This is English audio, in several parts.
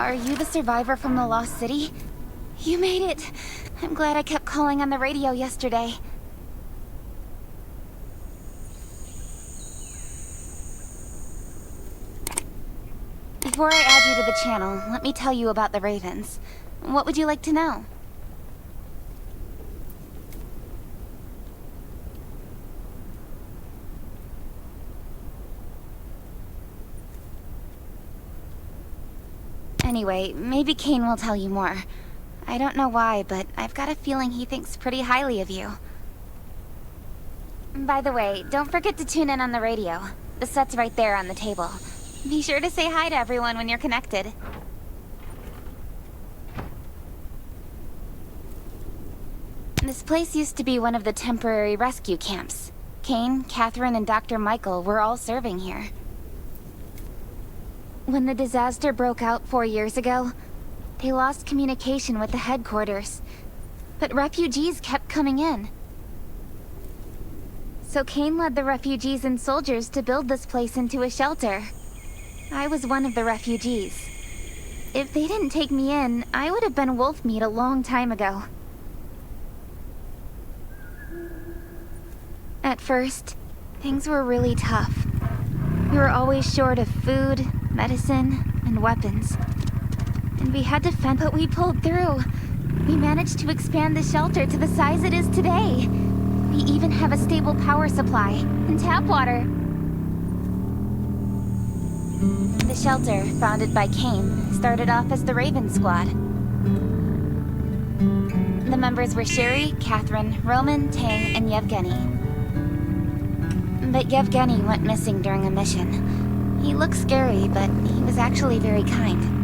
Are you the survivor from the Lost City? You made it! I'm glad I kept calling on the radio yesterday. Before I add you to the channel, let me tell you about the Ravens. What would you like to know? Anyway, maybe Kane will tell you more. I don't know why, but I've got a feeling he thinks pretty highly of you. By the way, don't forget to tune in on the radio. The set's right there on the table. Be sure to say hi to everyone when you're connected. This place used to be one of the temporary rescue camps. Kane, Catherine, and Dr. Michael were all serving here. When the disaster broke out 4 years ago, they lost communication with the headquarters. But refugees kept coming in. So Kane led the refugees and soldiers to build this place into a shelter. I was one of the refugees. If they didn't take me in, I would have been wolf meat a long time ago. At first, things were really tough. We were always short of food, medicine, and weapons. And we had to fend, but we pulled through. We managed to expand the shelter to the size it is today. We even have a stable power supply and tap water. The shelter, founded by Kane, started off as the Raven Squad. The members were Sherry, Catherine, Roman, Tang, and Yevgeny. But Yevgeny went missing during a mission. He looked scary, but he was actually very kind.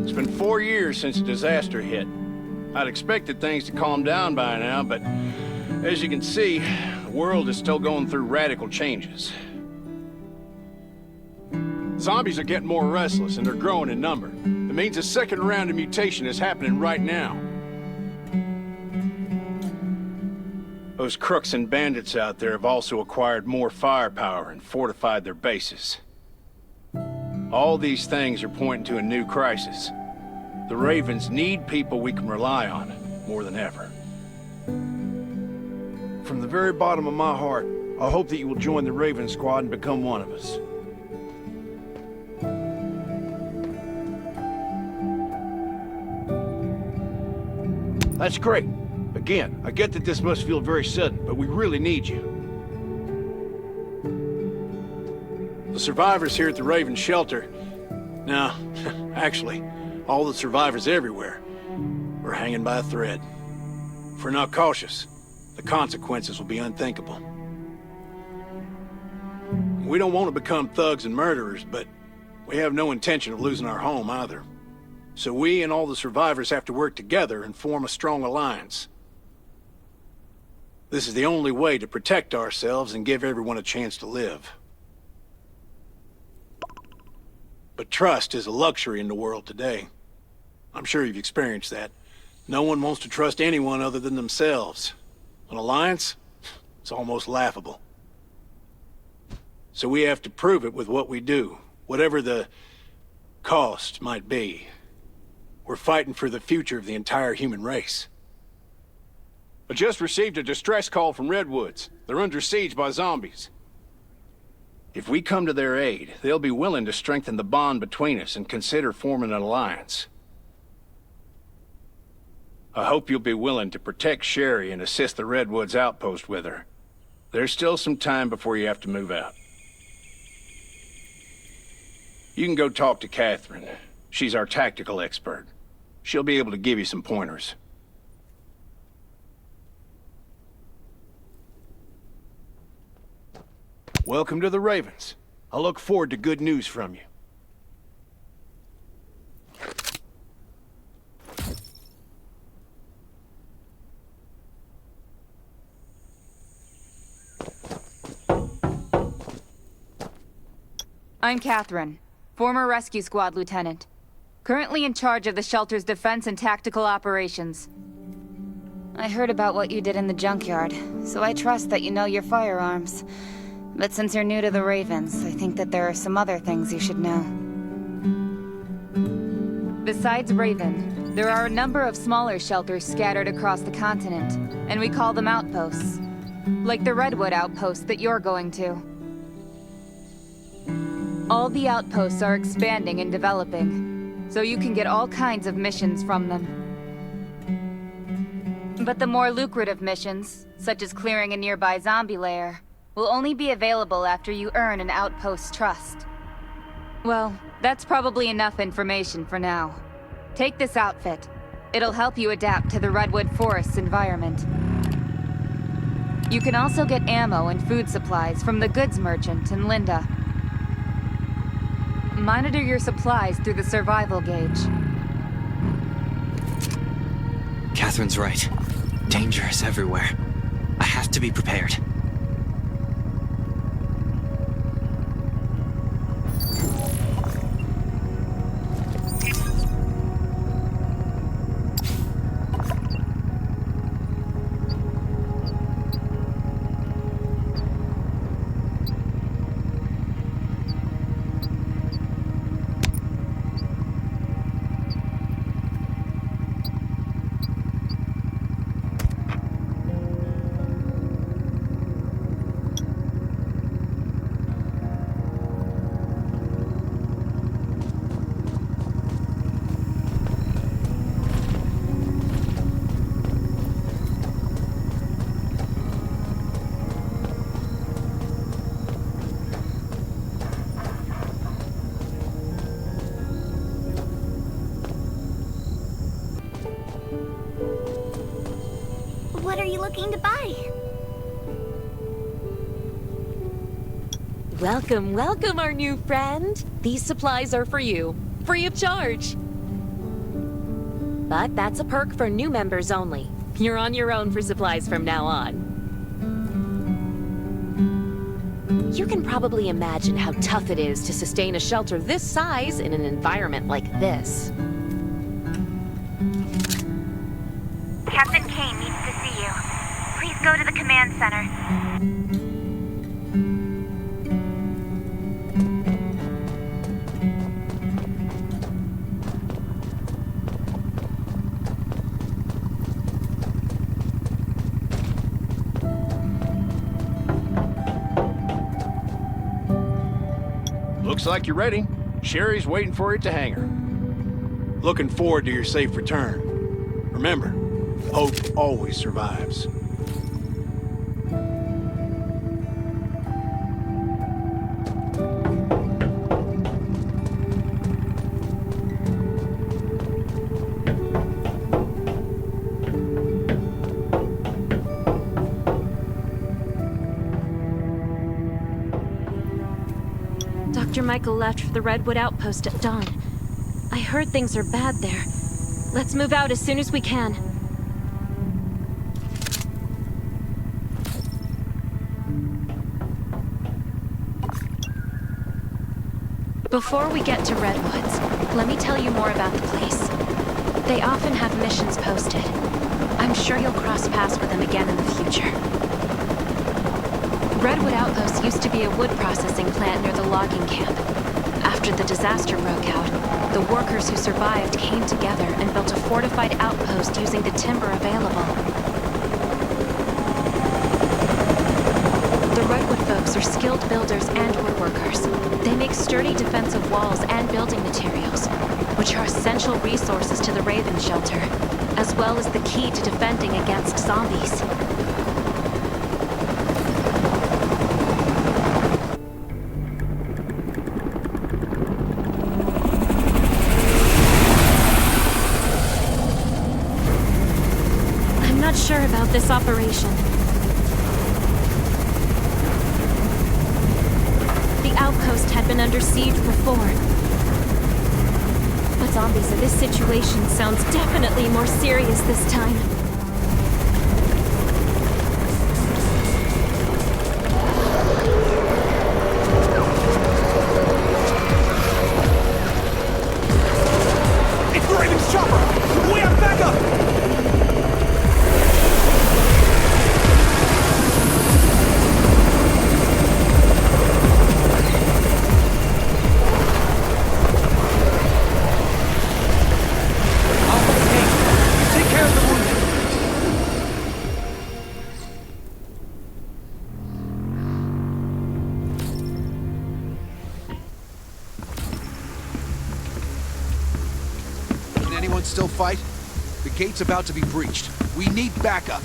It's been 4 years since the disaster hit. I'd expected things to calm down by now, but as you can see, the world is still going through radical changes. Zombies are getting more restless, and they're growing in number. It means a second round of mutation is happening right now. Those crooks and bandits out there have also acquired more firepower and fortified their bases. All these things are pointing to a new crisis. The Ravens need people we can rely on, more than ever. From the very bottom of my heart, I hope that you will join the Raven Squad and become one of us. That's great. Again, I get that this must feel very sudden, but we really need you. The survivors here at the Raven Shelter... No, actually, all the survivors everywhere. We're hanging by a thread. If we're not cautious, the consequences will be unthinkable. We don't want to become thugs and murderers, but we have no intention of losing our home either. So we and all the survivors have to work together and form a strong alliance. This is the only way to protect ourselves and give everyone a chance to live. But trust is a luxury in the world today. I'm sure you've experienced that. No one wants to trust anyone other than themselves. An alliance? It's almost laughable. So we have to prove it with what we do, whatever the cost might be. We're fighting for the future of the entire human race. I just received a distress call from Redwoods. They're under siege by zombies. If we come to their aid, they'll be willing to strengthen the bond between us and consider forming an alliance. I hope you'll be willing to protect Sherry and assist the Redwoods outpost with her. There's still some time before you have to move out. You can go talk to Catherine. She's our tactical expert. She'll be able to give you some pointers. Welcome to the Ravens. I look forward to good news from you. I'm Catherine, former rescue squad lieutenant. Currently in charge of the shelter's defense and tactical operations. I heard about what you did in the junkyard, so I trust that you know your firearms. But since you're new to the Ravens, I think that there are some other things you should know. Besides Raven, there are a number of smaller shelters scattered across the continent, and we call them outposts. Like the Redwood outpost that you're going to. All the outposts are expanding and developing, so you can get all kinds of missions from them. But the more lucrative missions, such as clearing a nearby zombie lair, will only be available after you earn an outpost's trust. Well, that's probably enough information for now. Take this outfit. It'll help you adapt to the Redwood Forest's environment. You can also get ammo and food supplies from the goods merchant in Linda. Monitor your supplies through the survival gauge. Catherine's right. Danger is everywhere. I have to be prepared. What are you looking to buy? Welcome, welcome, our new friend. These supplies are for you, free of charge. But that's a perk for new members only. You're on your own for supplies from now on. You can probably imagine how tough it is to sustain a shelter this size in an environment like this. Captain Kane needs to see you. Please go to the command center. Looks like you're ready. Sherry's waiting for you at the hangar. Looking forward to your safe return. Remember, hope always survives. Dr. Michael left for the Redwood Outpost at dawn. I heard things are bad there. Let's move out as soon as we can. Before we get to Redwoods, let me tell you more about the place. They often have missions posted. I'm sure you'll cross paths with them again in the future. Redwood Outpost used to be a wood processing plant near the logging camp. After the disaster broke out, the workers who survived came together and built a fortified outpost using the timber available. The Redwood folks are skilled builders and woodworkers. They make sturdy defensive walls and building materials, which are essential resources to the Raven shelter, as well as the key to defending against zombies. I'm not sure about this operation. outpost had been under siege before. But zombies in this situation sounds definitely more serious this time. It's the Raven's chopper! We have backup! Anyone still fight? The gate's about to be breached. We need backup.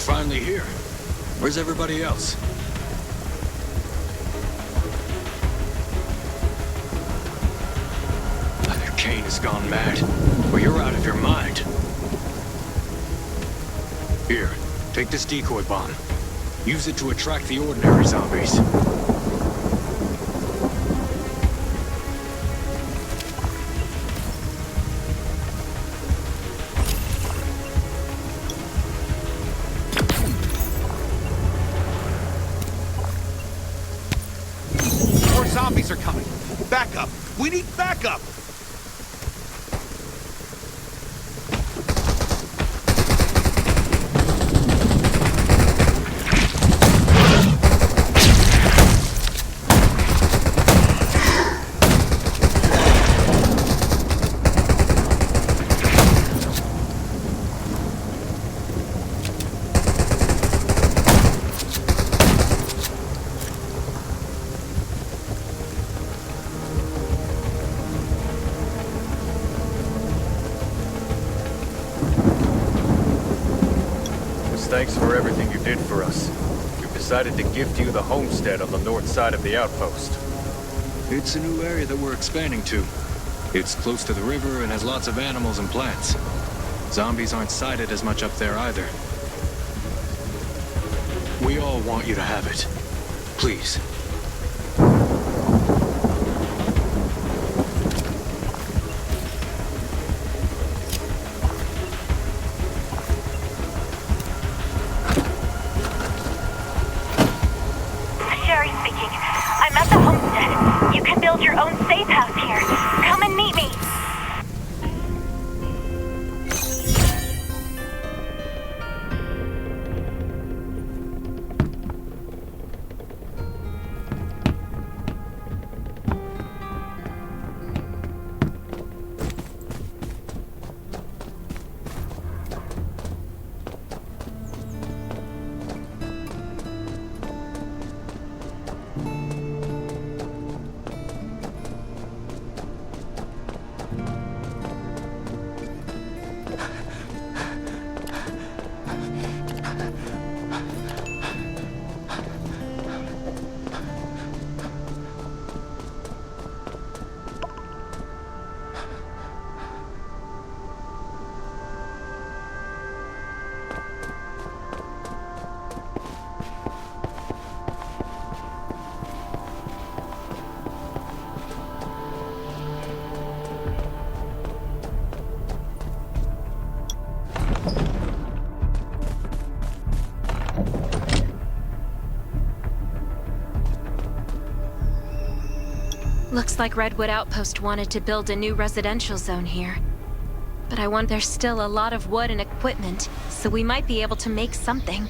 Finally here. Where's everybody else? Either Kane has gone mad, or you're out of your mind. Here, take this decoy bomb. Use it to attract the ordinary zombies. Zombies are coming. Backup! We need backup! Thanks for everything you did for us. We've decided to gift you the homestead on the north side of the outpost. It's a new area that we're expanding to. It's close to the river and has lots of animals and plants. Zombies aren't sighted as much up there either. We all want you to have it. Please. I'm at the homestead. You can build your own safe house here. Come and meet me. Looks like Redwood Outpost wanted to build a new residential zone here. But I wonder, there's still a lot of wood and equipment, so we might be able to make something.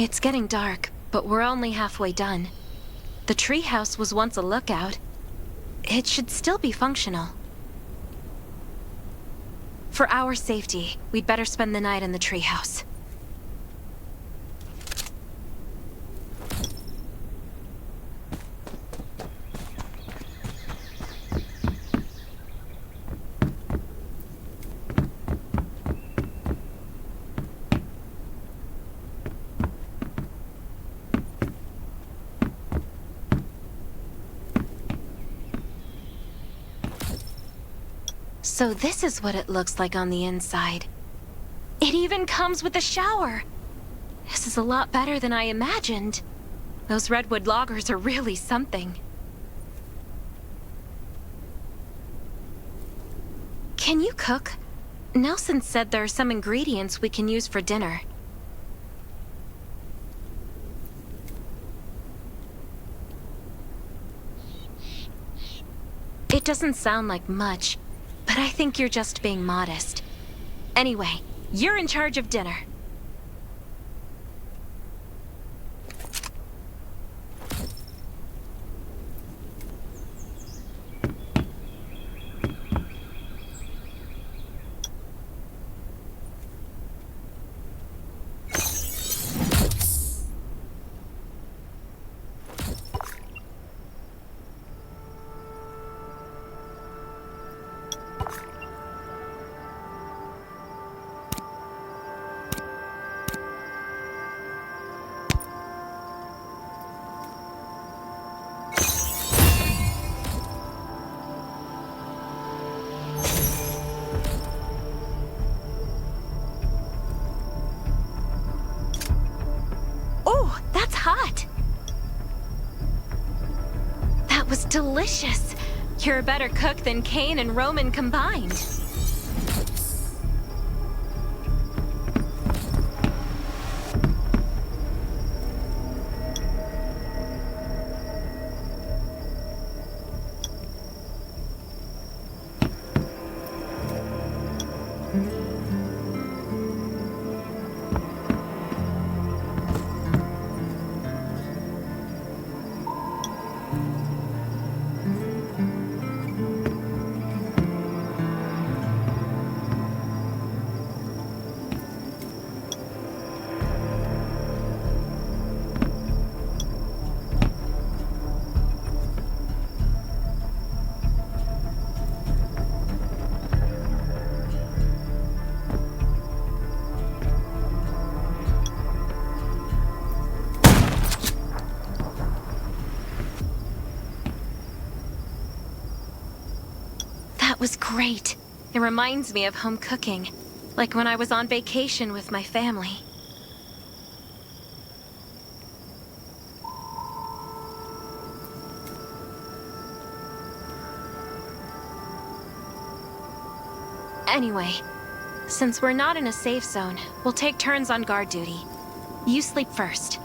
It's getting dark, but we're only halfway done. The treehouse was once a lookout. It should still be functional. For our safety, we'd better spend the night in the treehouse. So this is what it looks like on the inside. It even comes with a shower! This is a lot better than I imagined. Those redwood loggers are really something. Can you cook? Nelson said there are some ingredients we can use for dinner. It doesn't sound like much, but I think you're just being modest. Anyway, you're in charge of dinner. Oh, that's hot! That was delicious. You're a better cook than Kane and Roman combined. That was great. It reminds me of home cooking, like when I was on vacation with my family. Anyway, since we're not in a safe zone, we'll take turns on guard duty. You sleep first.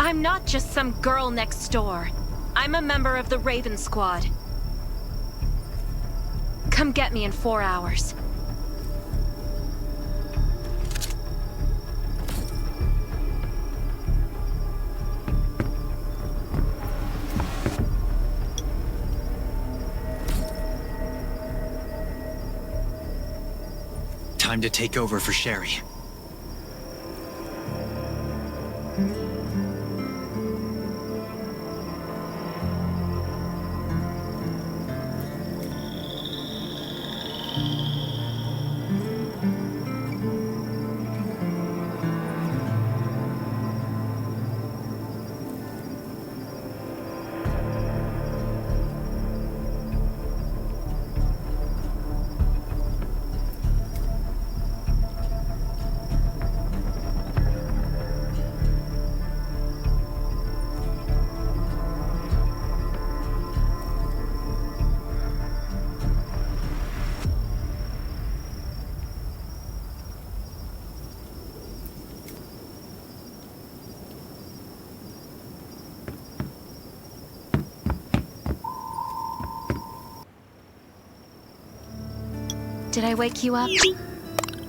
I'm not just some girl next door. I'm a member of the Raven Squad. Come get me in 4 hours. Time to take over for Sherry. Did I wake you up?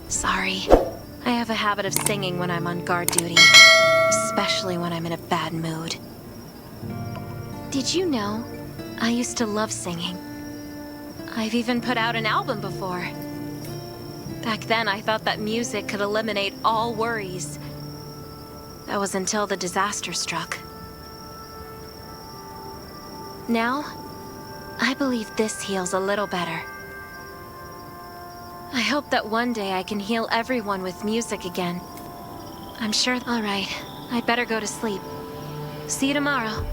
Sorry. I have a habit of singing when I'm on guard duty, especially when I'm in a bad mood. Did you know? I used to love singing. I've even put out an album before. Back then, I thought that music could eliminate all worries. That was until the disaster struck. Now, I believe this heals a little better. I hope that one day I can heal everyone with music again. I'm sure... All right, I'd better go to sleep. See you tomorrow.